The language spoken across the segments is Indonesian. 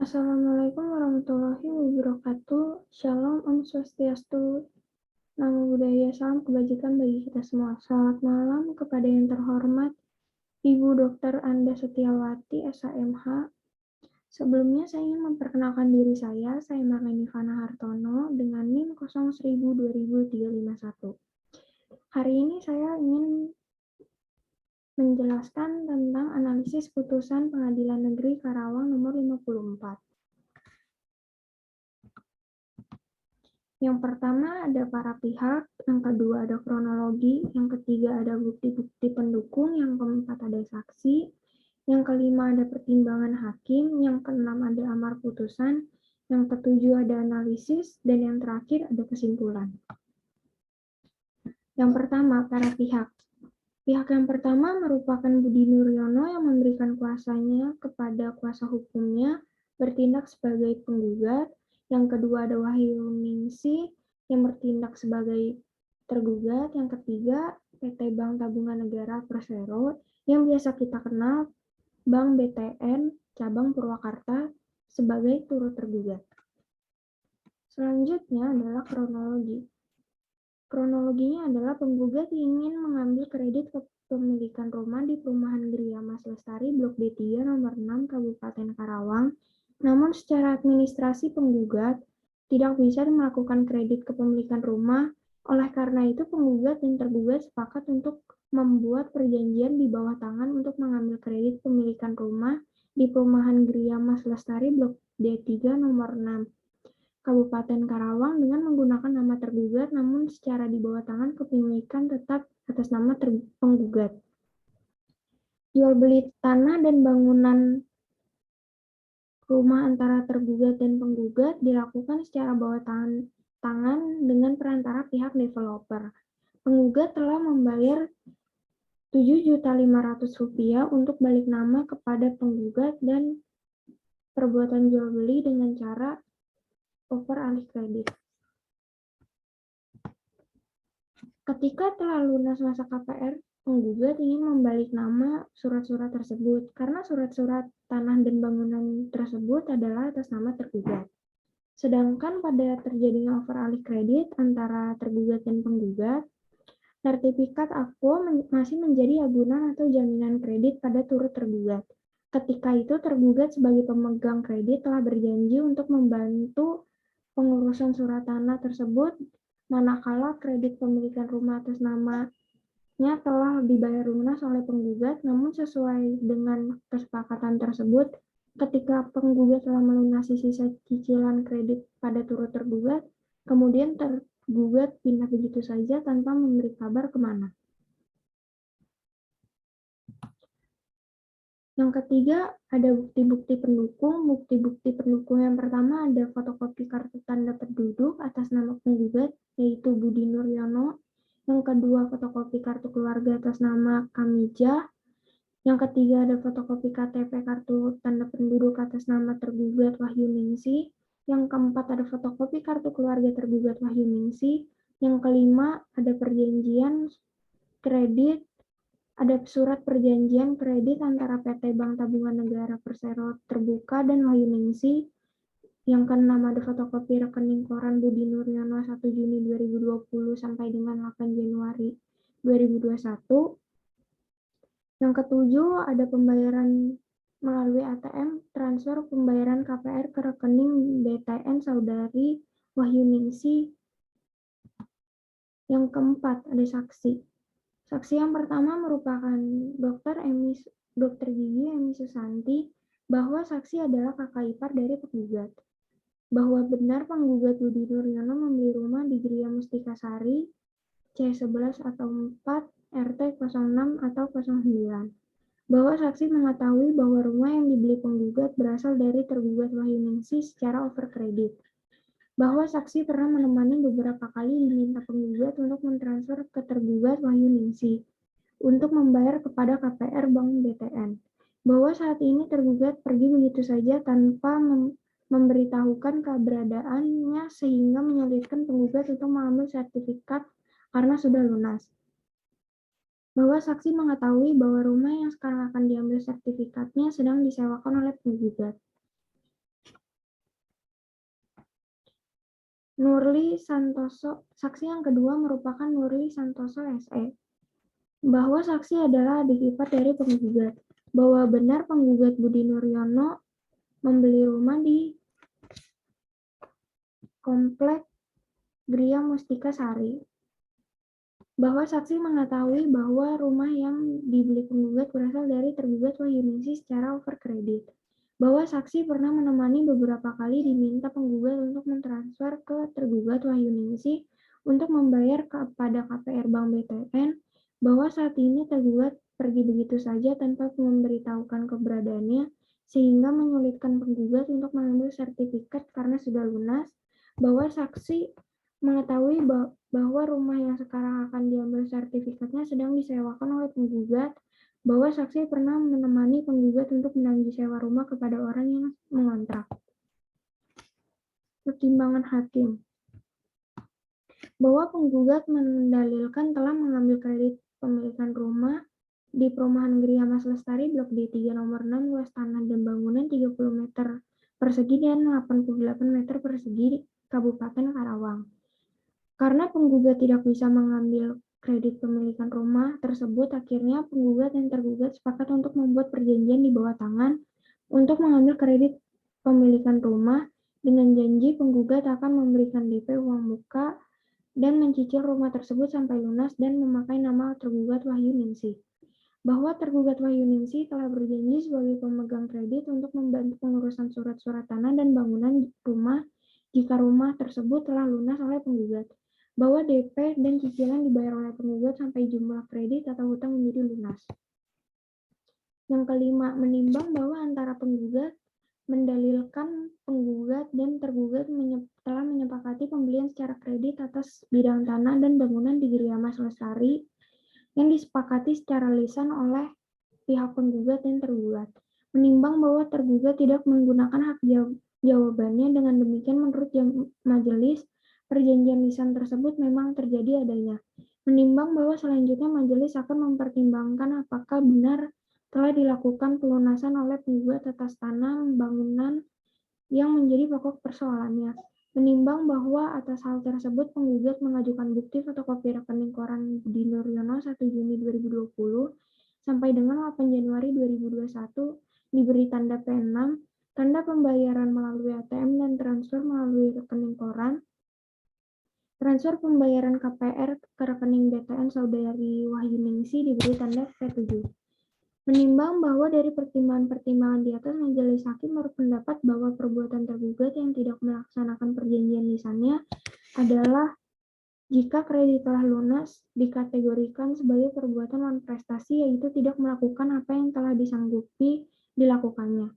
Assalamualaikum warahmatullahi wabarakatuh. Shalom, Om Swastiastu, Namo Buddhaya, salam kebajikan bagi kita semua. Selamat malam kepada yang terhormat Ibu Dr. Anda Setiawati, SHMH. Sebelumnya saya ingin memperkenalkan diri saya Marleni Fana Hartono dengan NIM 01002351. Hari ini saya ingin menjelaskan tentang analisis putusan Pengadilan Negeri Karawang nomor 54. Yang pertama ada para pihak, yang kedua ada kronologi, yang ketiga ada bukti-bukti pendukung, yang keempat ada saksi, yang kelima ada pertimbangan hakim, yang keenam ada amar putusan, yang ketujuh ada analisis, dan yang terakhir ada kesimpulan. Yang pertama, para pihak. Pihak yang pertama merupakan Budi Nuryono yang memberikan kuasanya kepada kuasa hukumnya bertindak sebagai penggugat. Yang kedua ada Wahyu Ningsih yang bertindak sebagai tergugat. Yang ketiga PT Bank Tabungan Negara Persero yang biasa kita kenal Bank BTN Cabang Purwakarta sebagai turut tergugat. Selanjutnya adalah kronologi. Kronologinya adalah penggugat ingin mengambil kredit kepemilikan rumah di perumahan Gria Mas Lestari Blok D3 nomor 6 Kabupaten Karawang. Namun secara administrasi penggugat tidak bisa melakukan kredit kepemilikan rumah. Oleh karena itu penggugat dan tergugat sepakat untuk membuat perjanjian di bawah tangan untuk mengambil kredit pemilikan rumah di perumahan Gria Mas Lestari Blok D3 nomor 6 Kabupaten Karawang dengan menggunakan nama tergugat, namun secara di bawah tangan kepemilikan tetap atas nama penggugat. Jual beli tanah dan bangunan rumah antara tergugat dan penggugat dilakukan secara bawah tangan dengan perantara pihak developer. Penggugat telah membayar Rp7.500.000 untuk balik nama kepada penggugat dan perbuatan jual beli dengan cara over alih kredit. Ketika telah lunas masa KPR, penggugat ingin membalik nama surat-surat tersebut karena surat-surat tanah dan bangunan tersebut adalah atas nama tergugat. Sedangkan pada terjadinya over alih kredit antara tergugat dan penggugat, sertifikat akvo masih menjadi agunan atau jaminan kredit pada turut tergugat. Ketika itu tergugat sebagai pemegang kredit telah berjanji untuk membantu pengurusan surat tanah tersebut manakala kredit pemilikan rumah atas namanya telah dibayar lunas oleh penggugat, namun sesuai dengan kesepakatan tersebut, ketika penggugat telah melunasi sisa cicilan kredit pada turut tergugat, kemudian tergugat pindah begitu saja tanpa memberi kabar kemana. Yang ketiga, ada bukti-bukti pendukung. Bukti-bukti pendukung yang pertama ada fotokopi kartu tanda penduduk atas nama penggugat, yaitu Budi Nuryono. Yang kedua, fotokopi kartu keluarga atas nama Kamijah. Yang ketiga, ada fotokopi KTP kartu tanda penduduk atas nama tergugat Wahyu Ningsih. Yang keempat, ada fotokopi kartu keluarga tergugat Wahyu Ningsih. Yang kelima, ada perjanjian kredit. Ada surat perjanjian kredit antara PT Bank Tabungan Negara Persero Terbuka dan Wahyu Ningsih. Yang keenam ada fotokopi rekening koran Budi Nuryono 1 Juni 2020 sampai dengan 8 Januari 2021. Yang ketujuh ada pembayaran melalui ATM, transfer pembayaran KPR ke rekening BTN Saudari Wahyu Ningsih. Yang keempat ada saksi. Saksi yang pertama merupakan Dr. Gigi Emi Susanti, bahwa saksi adalah kakak ipar dari penggugat. Bahwa benar penggugat Budi Nuryono membeli rumah di Gria Mustika Sari, C11 atau 4, RT 06 atau 09. Bahwa saksi mengetahui bahwa rumah yang dibeli penggugat berasal dari tergugat Wahyu Ningsih secara overkredit. Bahwa saksi pernah menemani beberapa kali diminta penggugat untuk mentransfer ke tergugat Wahyu Ningsih untuk membayar kepada KPR Bank BTN. Bahwa saat ini tergugat pergi begitu saja tanpa memberitahukan keberadaannya sehingga menyulitkan penggugat untuk mengambil sertifikat karena sudah lunas. Bahwa saksi mengetahui bahwa rumah yang sekarang akan diambil sertifikatnya sedang disewakan oleh penggugat. Nurli Santoso, saksi yang kedua merupakan Nurli Santoso SE, bahwa saksi adalah adik ipar dari penggugat, bahwa benar penggugat Budi Nuryono membeli rumah di Komplek Gria Mustika Sari, bahwa saksi mengetahui bahwa rumah yang dibeli penggugat berasal dari tergugat Wahyuningsih secara overkredit, bahwa saksi pernah menemani beberapa kali diminta penggugat untuk mentransfer ke tergugat Wahyuningsih untuk membayar kepada KPR Bank BTN, bahwa saat ini tergugat pergi begitu saja tanpa memberitahukan keberadaannya, sehingga menyulitkan penggugat untuk mengambil sertifikat karena sudah lunas, bahwa saksi mengetahui bahwa rumah yang sekarang akan diambil sertifikatnya sedang disewakan oleh penggugat, bahwa saksi pernah menemani penggugat untuk menagih sewa rumah kepada orang yang mengontrak. Pertimbangan hakim, bahwa penggugat mendalilkan telah mengambil kredit pemilikan rumah di Perumahan Gria Mas Lestari Blok D3 nomor 6 luas tanah dan bangunan 30 meter persegi dan 88 meter persegi di Kabupaten Karawang. Karena penggugat tidak bisa mengambil kredit pemilikan rumah tersebut, akhirnya penggugat dan tergugat sepakat untuk membuat perjanjian di bawah tangan untuk mengambil kredit pemilikan rumah dengan janji penggugat akan memberikan DP uang muka dan mencicil rumah tersebut sampai lunas dan memakai nama tergugat Wahyuningsih. Bahwa tergugat Wahyuningsih telah berjanji sebagai pemegang kredit untuk membantu pengurusan surat-surat tanah dan bangunan rumah jika rumah tersebut telah lunas oleh penggugat, bahwa DP dan cicilan dibayar oleh penggugat sampai jumlah kredit atau hutang menjadi lunas. Yang kelima, menimbang bahwa antara penggugat mendalilkan penggugat dan tergugat telah menyepakati pembelian secara kredit atas bidang tanah dan bangunan di Gria Mas Lestari yang disepakati secara lisan oleh pihak penggugat dan tergugat. Menimbang bahwa tergugat tidak menggunakan hak jawabannya, dengan demikian menurut majelis, perjanjian lisan tersebut memang terjadi adanya. Menimbang bahwa selanjutnya majelis akan mempertimbangkan apakah benar telah dilakukan pelunasan oleh penggugat atas tanah bangunan yang menjadi pokok persoalannya. Menimbang bahwa atas hal tersebut penggugat mengajukan bukti fotokopi rekening koran Budi Nuryono 1 Juni 2020 sampai dengan 8 Januari 2021 diberi tanda P6, tanda pembayaran melalui ATM dan transfer melalui rekening koran, transfer pembayaran KPR ke rekening BTN Saudari Wahyuningsih diberi tanda P7. Menimbang bahwa dari pertimbangan-pertimbangan di atas, majelis hakim berpendapat bahwa perbuatan tergugat yang tidak melaksanakan perjanjian lisannya adalah jika kredit telah lunas dikategorikan sebagai perbuatan non-prestasi, yaitu tidak melakukan apa yang telah disanggupi dilakukannya.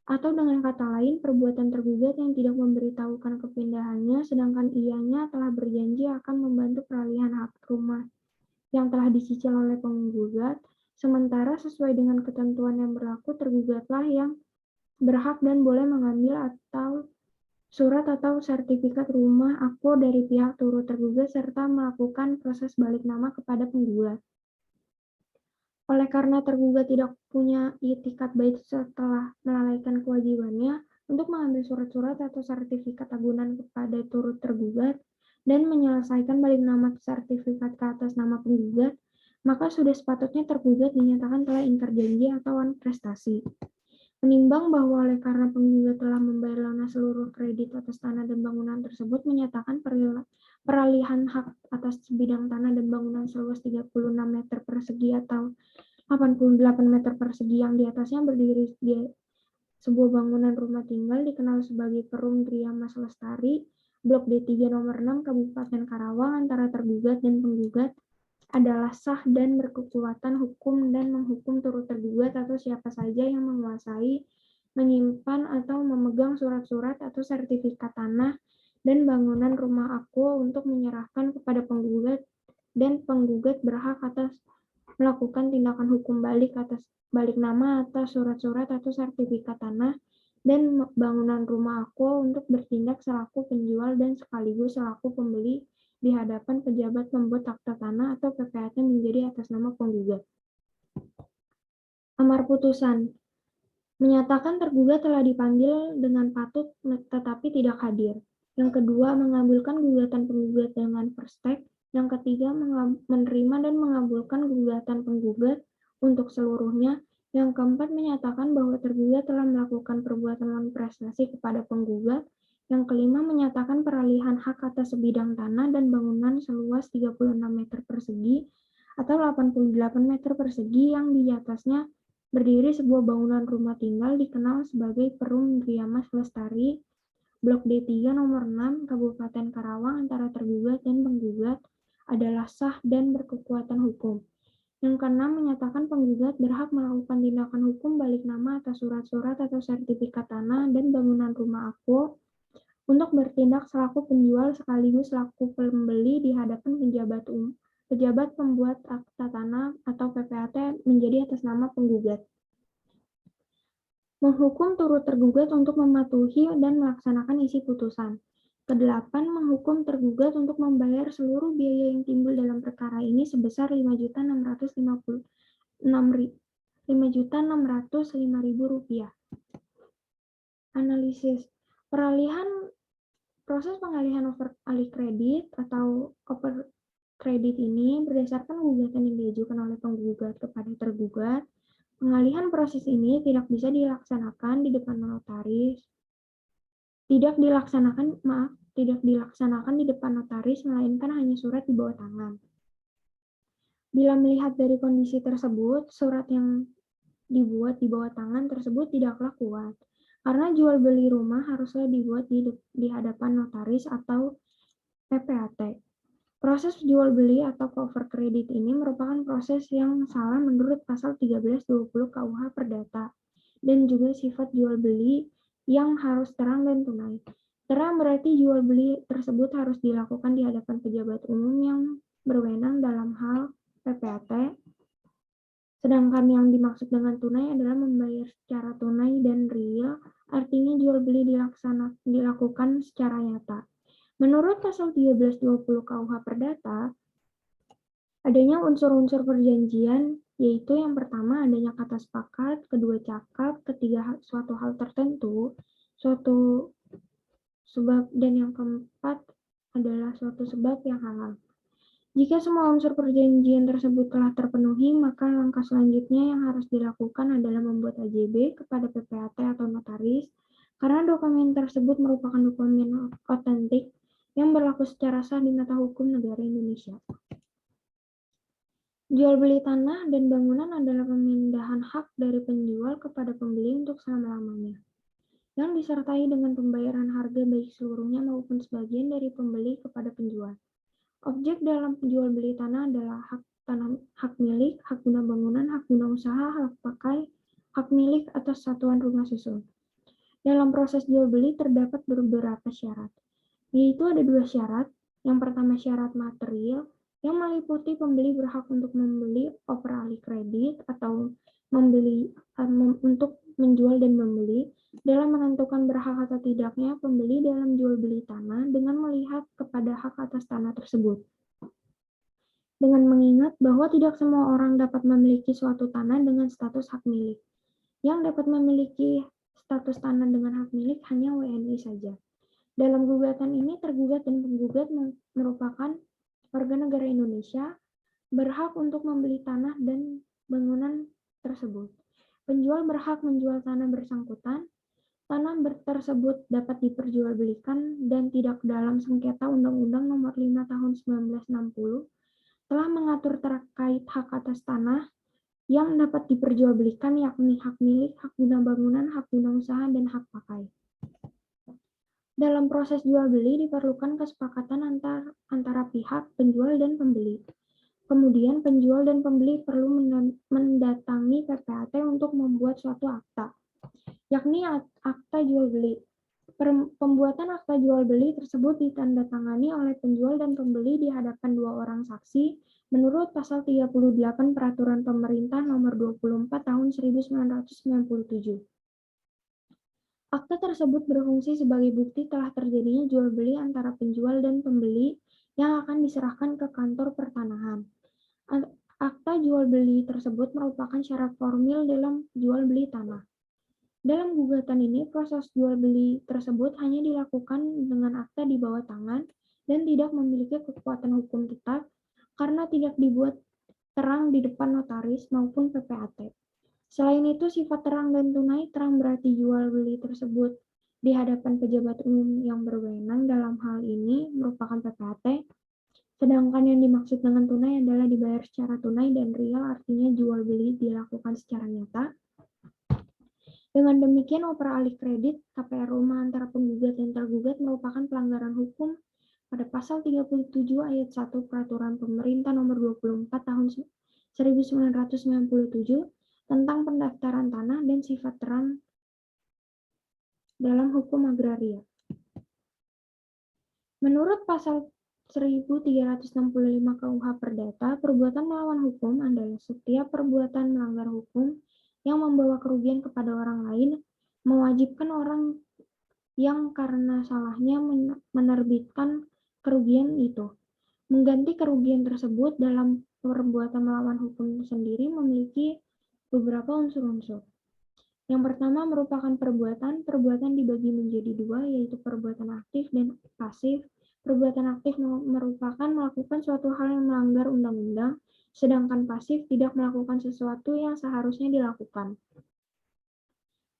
Atau dengan kata lain, perbuatan tergugat yang tidak memberitahukan kepindahannya, sedangkan ianya telah berjanji akan membantu peralihan hak rumah yang telah dicicil oleh penggugat, sementara sesuai dengan ketentuan yang berlaku, tergugatlah yang berhak dan boleh mengambil atau surat atau sertifikat rumah akpo dari pihak turut tergugat serta melakukan proses balik nama kepada penggugat. Oleh karena tergugat tidak punya itikat baik setelah melalaikan kewajibannya untuk mengambil surat-surat atau sertifikat agunan kepada turut tergugat dan menyelesaikan balik nama sertifikat ke atas nama penggugat, maka sudah sepatutnya tergugat dinyatakan telah ingkar janji atau prestasi. Menimbang bahwa oleh karena penggugat telah membayar lunas seluruh kredit atas tanah dan bangunan tersebut, menyatakan peralihan hak atas bidang tanah dan bangunan seluas 36 meter persegi atau 88 meter persegi yang di atasnya berdiri di sebuah bangunan rumah tinggal dikenal sebagai Perum Gria Mas Lestari, Blok D3 nomor 6 Kabupaten Karawang antara tergugat dan penggugat adalah sah dan berkekuatan hukum dan menghukum turut tergugat atau siapa saja yang menguasai, menyimpan atau memegang surat-surat atau sertifikat tanah dan bangunan rumah akpo untuk menyerahkan kepada penggugat dan penggugat berhak atas melakukan tindakan hukum balik atas balik nama atas surat-surat atau sertifikat tanah dan bangunan rumah akpo untuk bertindak selaku penjual dan sekaligus selaku pembeli di hadapan pejabat pembuat akta tanah atau PPAT menjadi atas nama penggugat. Amar putusan menyatakan tergugat telah dipanggil dengan patut tetapi tidak hadir. Yang kedua, mengabulkan gugatan penggugat dengan perstek. Yang ketiga, menerima dan mengabulkan gugatan penggugat untuk seluruhnya. Yang keempat, menyatakan bahwa tergugat telah melakukan perbuatan non-prestasi kepada penggugat. Yang kelima, menyatakan peralihan hak atas sebidang tanah dan bangunan seluas 36 meter persegi atau 88 meter persegi yang di atasnya berdiri sebuah bangunan rumah tinggal dikenal sebagai Perum Riamas Lestari, Blok D3 nomor 6, Kabupaten Karawang antara tergugat dan penggugat adalah sah dan berkekuatan hukum. Yang keenam, menyatakan penggugat berhak melakukan tindakan hukum balik nama atas surat-surat atau sertifikat tanah dan bangunan rumah aku untuk bertindak selaku penjual sekaligus selaku pembeli di hadapan pejabat pembuat akta tanah atau PPAT menjadi atas nama penggugat. Menghukum turut tergugat untuk mematuhi dan melaksanakan isi putusan. Kedelapan, menghukum tergugat untuk membayar seluruh biaya yang timbul dalam perkara ini sebesar Rp5.605.000. Analisis. Proses pengalihan alih kredit atau over kredit ini berdasarkan gugatan yang diajukan oleh penggugat kepada tergugat. Pengalihan proses ini tidak bisa dilaksanakan di depan notaris. Tidak dilaksanakan di depan notaris, melainkan hanya surat di bawah tangan. Bila melihat dari kondisi tersebut, surat yang dibuat di bawah tangan tersebut tidaklah kuat. Karena jual beli rumah haruslah dibuat di hadapan notaris atau PPAT. Proses jual beli atau cover kredit ini merupakan proses yang salah menurut pasal 1320 KUH Perdata dan juga sifat jual beli yang harus terang dan tunai. Terang berarti jual beli tersebut harus dilakukan di hadapan pejabat umum yang berwenang dalam hal PPAT. Sedangkan yang dimaksud dengan tunai adalah membayar secara tunai dan real, artinya jual beli dilakukan secara nyata. Menurut pasal 1320 KUH Perdata, adanya unsur-unsur perjanjian, yaitu yang pertama adanya kata sepakat, kedua cakap, ketiga suatu hal tertentu, suatu sebab, dan yang keempat adalah suatu sebab yang halal. Jika semua unsur perjanjian tersebut telah terpenuhi, maka langkah selanjutnya yang harus dilakukan adalah membuat AJB kepada PPAT atau notaris, karena dokumen tersebut merupakan dokumen otentik yang berlaku secara sah di mata hukum negara Indonesia. Jual beli tanah dan bangunan adalah pemindahan hak dari penjual kepada pembeli untuk selama-lamanya, yang disertai dengan pembayaran harga baik seluruhnya maupun sebagian dari pembeli kepada penjual. Objek dalam jual beli tanah adalah hak milik, hak guna bangunan, hak guna usaha, hak pakai, hak milik atas satuan rumah susun. Dalam proses jual beli terdapat beberapa syarat, yaitu ada 2 syarat. Yang pertama syarat material, yang meliputi pembeli berhak untuk membeli over alih kredit atau untuk menjual dan membeli. Dalam menentukan berhak atau tidaknya pembeli dalam jual beli tanah dengan melihat kepada hak atas tanah tersebut. Dengan mengingat bahwa tidak semua orang dapat memiliki suatu tanah dengan status hak milik. Yang dapat memiliki status tanah dengan hak milik hanya WNI saja. Dalam gugatan ini, tergugat dan penggugat merupakan warga negara Indonesia berhak untuk membeli tanah dan bangunan tersebut. Penjual berhak menjual tanah bersangkutan. Tanah tersebut dapat diperjualbelikan dan tidak dalam sengketa Undang-Undang Nomor 5 Tahun 1960 telah mengatur terkait hak atas tanah yang dapat diperjualbelikan, yakni hak milik, hak guna bangunan, hak guna usaha, dan hak pakai. Dalam proses jual beli diperlukan kesepakatan antara pihak penjual dan pembeli. Kemudian penjual dan pembeli perlu mendatangi PPAT untuk membuat suatu akta, yakni akta jual beli. Pembuatan akta jual beli tersebut ditandatangani oleh penjual dan pembeli di hadapan 2 orang saksi menurut pasal 38 Peraturan Pemerintah Nomor 24 Tahun 1997. Akta tersebut berfungsi sebagai bukti telah terjadinya jual beli antara penjual dan pembeli yang akan diserahkan ke kantor pertanahan. Akta jual beli tersebut merupakan syarat formil dalam jual beli tanah. Dalam gugatan ini, proses jual beli tersebut hanya dilakukan dengan akta di bawah tangan dan tidak memiliki kekuatan hukum tetap karena tidak dibuat terang di depan notaris maupun PPAT. Selain itu, sifat terang dan tunai terang berarti jual beli tersebut di hadapan pejabat umum yang berwenang dalam hal ini merupakan PPAT, sedangkan yang dimaksud dengan tunai adalah dibayar secara tunai dan real, artinya jual beli dilakukan secara nyata. Dengan demikian, opera alih kredit KPR rumah antara penggugat dan tergugat merupakan pelanggaran hukum pada pasal 37 ayat 1 Peraturan Pemerintah Nomor 24 Tahun 1997 tentang pendaftaran tanah dan sifat terang dalam hukum agraria. Menurut pasal 1365 KUH Perdata, perbuatan melawan hukum adalah setiap perbuatan melanggar hukum yang membawa kerugian kepada orang lain, mewajibkan orang yang karena salahnya menerbitkan kerugian itu mengganti kerugian tersebut. Dalam perbuatan melawan hukum sendiri memiliki beberapa unsur-unsur. Yang pertama merupakan perbuatan dibagi menjadi dua, yaitu perbuatan aktif dan pasif. Perbuatan aktif merupakan melakukan suatu hal yang melanggar undang-undang, sedangkan pasif tidak melakukan sesuatu yang seharusnya dilakukan.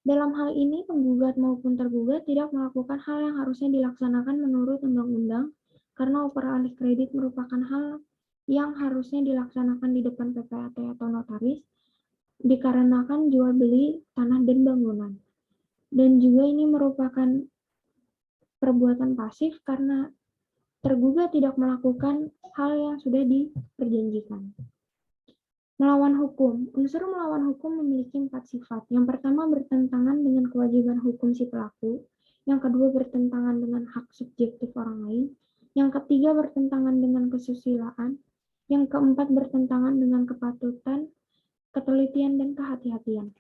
Dalam hal ini, penggugat maupun tergugat tidak melakukan hal yang harusnya dilaksanakan menurut undang-undang, karena opera alih kredit merupakan hal yang harusnya dilaksanakan di depan PPAT atau notaris, dikarenakan jual beli tanah dan bangunan. Dan juga ini merupakan perbuatan pasif karena tergugat tidak melakukan hal yang sudah diperjanjikan. Melawan hukum. Unsur melawan hukum memiliki 4 sifat. Yang pertama bertentangan dengan kewajiban hukum si pelaku. Yang kedua bertentangan dengan hak subjektif orang lain. Yang ketiga bertentangan dengan kesusilaan. Yang keempat bertentangan dengan kepatutan, ketelitian, dan kehati-hatian.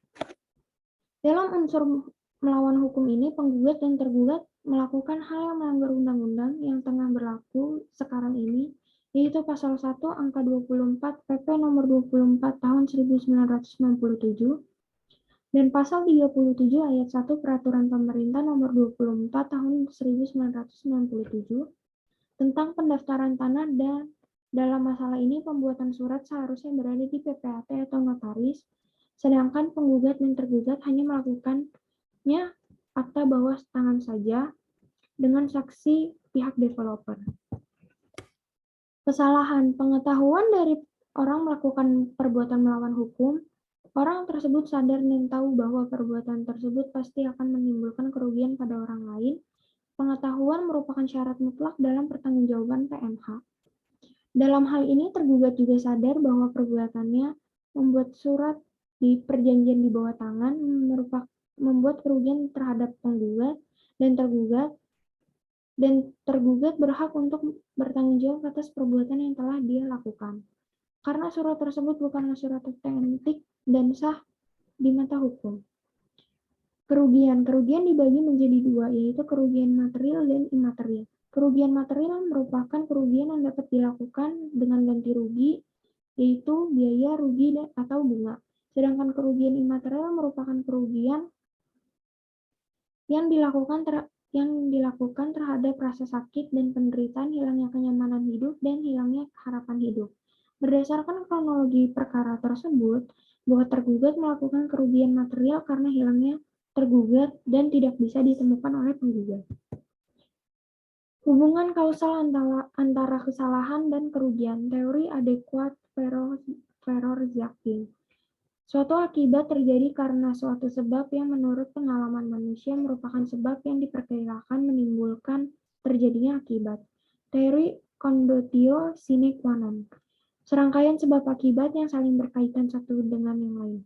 Dalam unsur melawan hukum ini, penggugat dan tergugat melakukan hal yang melanggar undang-undang yang tengah berlaku sekarang ini, yaitu pasal 1 angka 24 PP nomor 24 tahun 1997 dan pasal 37 ayat 1 Peraturan Pemerintah nomor 24 tahun 1997 tentang pendaftaran tanah. Dan dalam masalah ini pembuatan surat seharusnya berada di PPAT atau notaris, sedangkan penggugat dan tergugat hanya melakukannya akta bawah tangan saja dengan saksi pihak developer. Kesalahan pengetahuan dari orang melakukan perbuatan melawan hukum. Orang tersebut sadar dan tahu bahwa perbuatan tersebut pasti akan menimbulkan kerugian pada orang lain. Pengetahuan merupakan syarat mutlak dalam pertanggungjawaban PMH. Dalam hal ini, tergugat juga sadar bahwa perbuatannya membuat surat di perjanjian di bawah tangan membuat kerugian terhadap penggugat dan tergugat berhak untuk bertanggung jawab atas perbuatan yang telah dia lakukan. Karena surat tersebut bukanlah surat otentik dan sah di mata hukum. Kerugian dibagi menjadi dua, yaitu kerugian material dan imaterial. Kerugian material merupakan kerugian yang dapat dilakukan dengan ganti rugi, yaitu biaya, rugi, atau bunga. Sedangkan kerugian imaterial merupakan kerugian yang dilakukan terhadap rasa sakit dan penderitaan, hilangnya kenyamanan hidup, dan hilangnya harapan hidup. Berdasarkan kronologi perkara tersebut, bahwa tergugat melakukan kerugian material karena hilangnya tergugat dan tidak bisa ditemukan oleh penggugat. Hubungan kausal antara kesalahan dan kerugian. Teori adekuat Verorziakin. Suatu akibat terjadi karena suatu sebab yang menurut pengalaman manusia merupakan sebab yang diperkirakan menimbulkan terjadinya akibat. Teori condotio sine qua non. Serangkaian sebab akibat yang saling berkaitan satu dengan yang lain.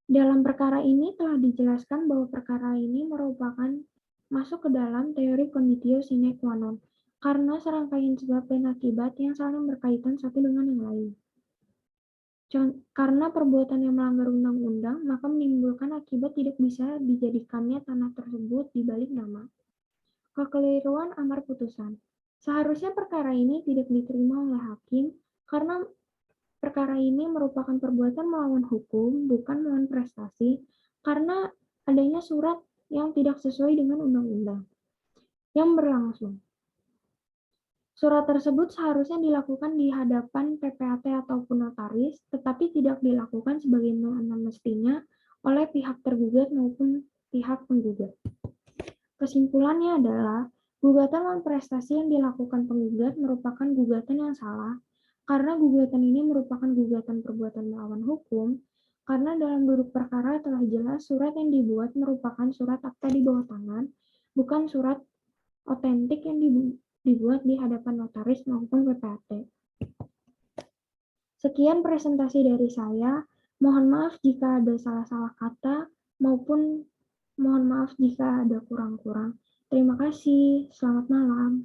Dalam perkara ini telah dijelaskan bahwa perkara ini merupakan masuk ke dalam teori conditio sine qua non karena serangkaian sebab dan akibat yang saling berkaitan satu dengan yang lain. Karena perbuatan yang melanggar undang-undang, maka menimbulkan akibat tidak bisa dijadikannya tanah tersebut di balik nama. Kekeliruan amar putusan. Seharusnya perkara ini tidak diterima oleh hakim karena perkara ini merupakan perbuatan melawan hukum, bukan melawan prestasi, karena adanya surat yang tidak sesuai dengan undang-undang yang berlangsung. Surat tersebut seharusnya dilakukan di hadapan PPAT ataupun notaris, tetapi tidak dilakukan sebagaimana mestinya oleh pihak tergugat maupun pihak penggugat. Kesimpulannya adalah, gugatan non prestasi yang dilakukan penggugat merupakan gugatan yang salah, karena gugatan ini merupakan gugatan perbuatan melawan hukum, karena dalam duduk perkara telah jelas surat yang dibuat merupakan surat akta di bawah tangan, bukan surat otentik yang dibuat di hadapan notaris maupun PPAT. Sekian presentasi dari saya. Mohon maaf jika ada salah-salah kata maupun mohon maaf jika ada kurang-kurang. Terima kasih. Selamat malam.